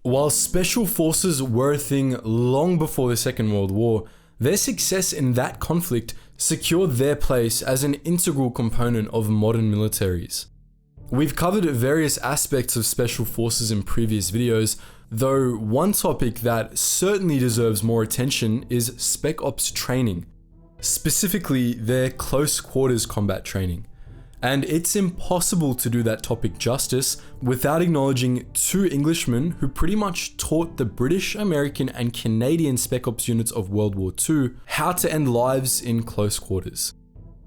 While special forces were a thing long before the Second World War, their success in that conflict secured their place as an integral component of modern militaries. We've covered various aspects of special forces in previous videos, though one topic that certainly deserves more attention is Spec Ops training, specifically their close quarters combat training. And it's impossible to do that topic justice without acknowledging two Englishmen who pretty much taught the British, American, and Canadian Spec Ops units of World War II how to end lives in close quarters.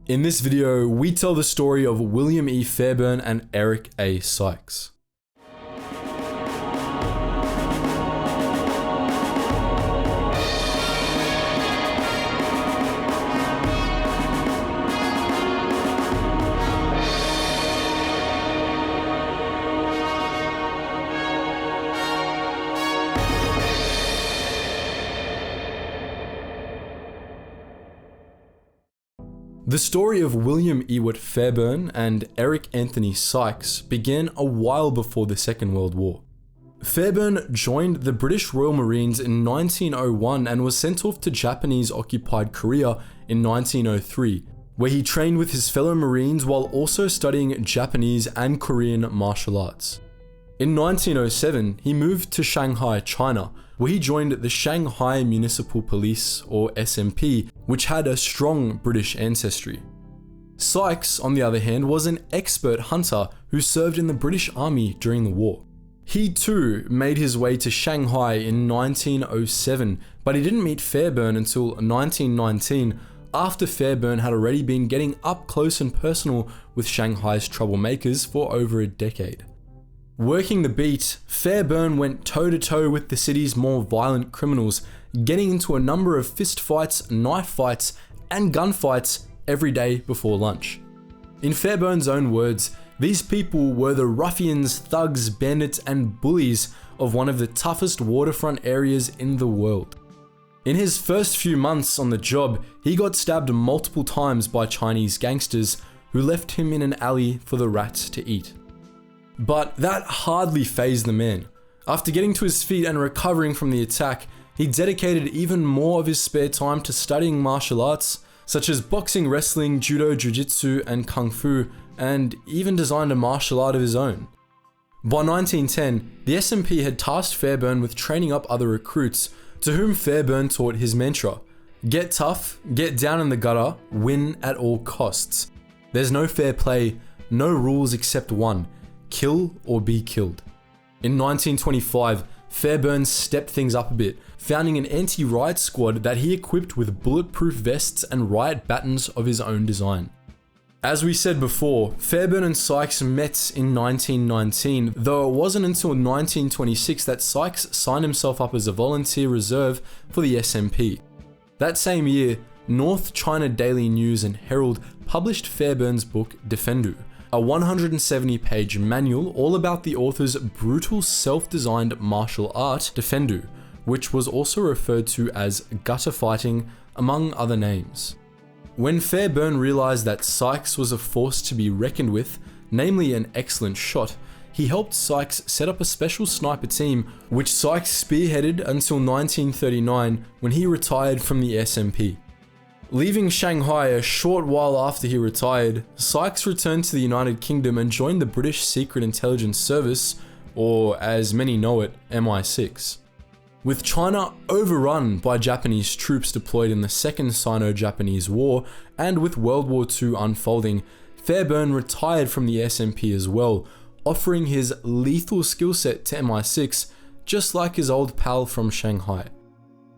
In this video, we tell the story of William E. Fairbairn and Eric A. Sykes. The story of William Ewart Fairbairn and Eric Anthony Sykes began a while before the Second World War. Fairbairn joined the British Royal Marines in 1901 and was sent off to Japanese-occupied Korea in 1903, where he trained with his fellow Marines while also studying Japanese and Korean martial arts. In 1907, he moved to Shanghai, China, where he joined the Shanghai Municipal Police, or SMP, which had a strong British ancestry. Sykes, on the other hand, was an expert hunter who served in the British Army during the war. He too made his way to Shanghai in 1907, but he didn't meet Fairbairn until 1919, after Fairbairn had already been getting up close and personal with Shanghai's troublemakers for over a decade. Working the beat, Fairbairn went toe-to-toe with the city's more violent criminals, getting into a number of fistfights, knife fights, and gunfights every day before lunch. In Fairbairn's own words, these people were the ruffians, thugs, bandits, and bullies of one of the toughest waterfront areas in the world. In his first few months on the job, he got stabbed multiple times by Chinese gangsters who left him in an alley for the rats to eat. But that hardly fazed the man. After getting to his feet and recovering from the attack, he dedicated even more of his spare time to studying martial arts, such as boxing, wrestling, judo, jiu-jitsu, and kung fu, and even designed a martial art of his own. By 1910, the SMP had tasked Fairbairn with training up other recruits, to whom Fairbairn taught his mantra: get tough, get down in the gutter, win at all costs. There's no fair play, no rules except one: kill or be killed. In 1925, Fairbairn stepped things up a bit, founding an anti-riot squad that he equipped with bulletproof vests and riot batons of his own design. As we said before, Fairbairn and Sykes met in 1919, though it wasn't until 1926 that Sykes signed himself up as a volunteer reserve for the SMP. That same year, North China Daily News and Herald published Fairbairn's book Defendu, a 170-page manual all about the author's brutal self-designed martial art, Defendu, which was also referred to as gutter fighting, among other names. When Fairbairn realized that Sykes was a force to be reckoned with, namely an excellent shot, he helped Sykes set up a special sniper team, which Sykes spearheaded until 1939, when he retired from the SMP. Leaving Shanghai a short while after he retired, Sykes returned to the United Kingdom and joined the British Secret Intelligence Service, or as many know it, MI6. With China overrun by Japanese troops deployed in the Second Sino-Japanese War, and with World War II unfolding, Fairbairn retired from the SMP as well, offering his lethal skill set to MI6, just like his old pal from Shanghai.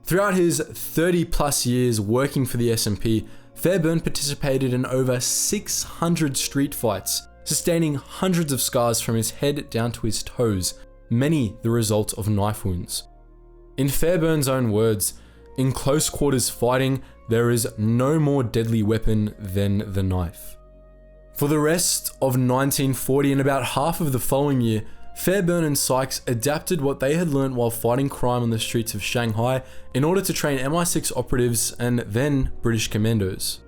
Throughout his 30+ years working for the SMP, Fairbairn participated in over 600 street fights, sustaining hundreds of scars from his head down to his toes, many the result of knife wounds. In Fairbairn's own words, in close quarters fighting, there is no more deadly weapon than the knife. For the rest of 1940 and about half of the following year, Fairbairn and Sykes adapted what they had learnt while fighting crime on the streets of Shanghai in order to train MI6 operatives and then British Commandos.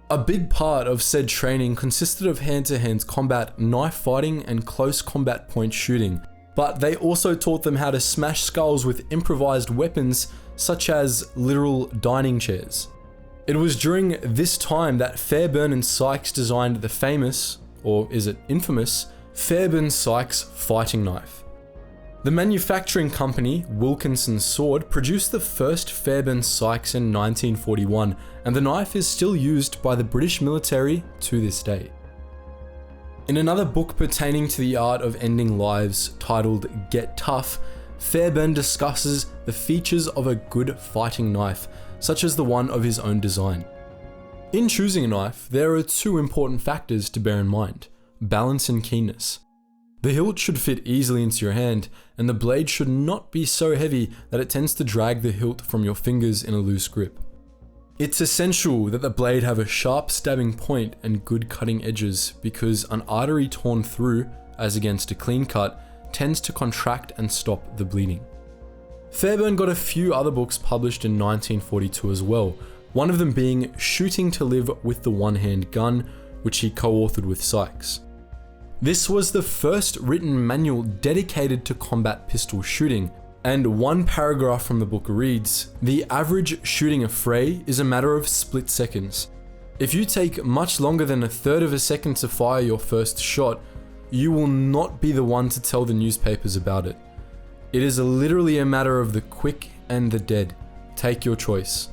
A big part of said training consisted of hand-to-hand combat, knife fighting, and close combat point shooting, but they also taught them how to smash skulls with improvised weapons such as literal dining chairs. It was during this time that Fairbairn-Sykes designed the famous, or is it infamous, Fairbairn-Sykes fighting knife. The manufacturing company, Wilkinson Sword, produced the first Fairbairn-Sykes in 1941, and the knife is still used by the British military to this day. In another book pertaining to the art of ending lives, titled Get Tough, Fairbairn discusses the features of a good fighting knife, such as the one of his own design. In choosing a knife, there are two important factors to bear in mind: balance and keenness. The hilt should fit easily into your hand, and the blade should not be so heavy that it tends to drag the hilt from your fingers in a loose grip. It's essential that the blade have a sharp stabbing point and good cutting edges, because an artery torn through, as against a clean cut, tends to contract and stop the bleeding. Fairbairn got a few other books published in 1942 as well, one of them being Shooting to Live with the One-Hand Gun, which he co-authored with Sykes. This was the first written manual dedicated to combat pistol shooting, and one paragraph from the book reads, "The average shooting a fray is a matter of split seconds. If you take much longer than a third of a second to fire your first shot, you will not be the one to tell the newspapers about it. It is literally a matter of the quick and the dead. Take your choice."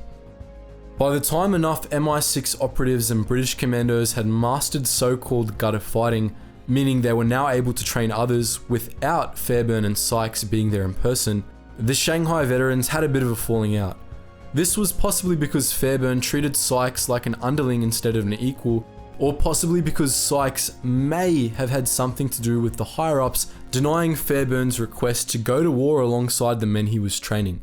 By the time enough MI6 operatives and British commandos had mastered so-called gutter fighting, meaning they were now able to train others without Fairbairn-Sykes being there in person, the Shanghai veterans had a bit of a falling out. This was possibly because Fairbairn treated Sykes like an underling instead of an equal, or possibly because Sykes may have had something to do with the higher-ups denying Fairbairn's request to go to war alongside the men he was training.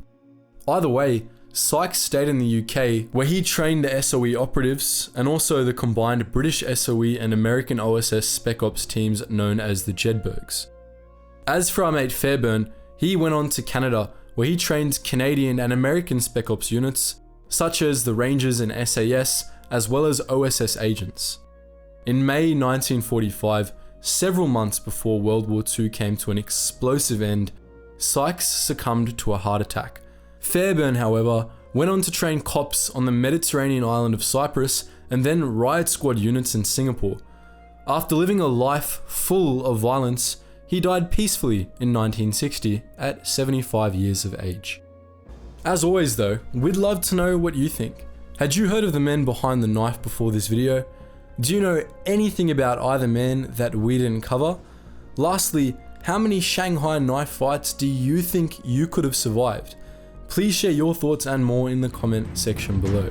Either way, Sykes stayed in the UK, where he trained the SOE operatives, and also the combined British SOE and American OSS Spec Ops teams known as the Jedburghs. As for our mate Fairbairn, he went on to Canada, where he trained Canadian and American Spec Ops units, such as the Rangers and SAS, as well as OSS agents. In May 1945, several months before World War II came to an explosive end, Sykes succumbed to a heart attack. Fairbairn, however, went on to train cops on the Mediterranean island of Cyprus and then riot squad units in Singapore. After living a life full of violence, he died peacefully in 1960 at 75 years of age. As always though, we'd love to know what you think. Had you heard of the men behind the knife before this video? Do you know anything about either man that we didn't cover? Lastly, how many Shanghai knife fights do you think you could have survived? Please share your thoughts and more in the comment section below.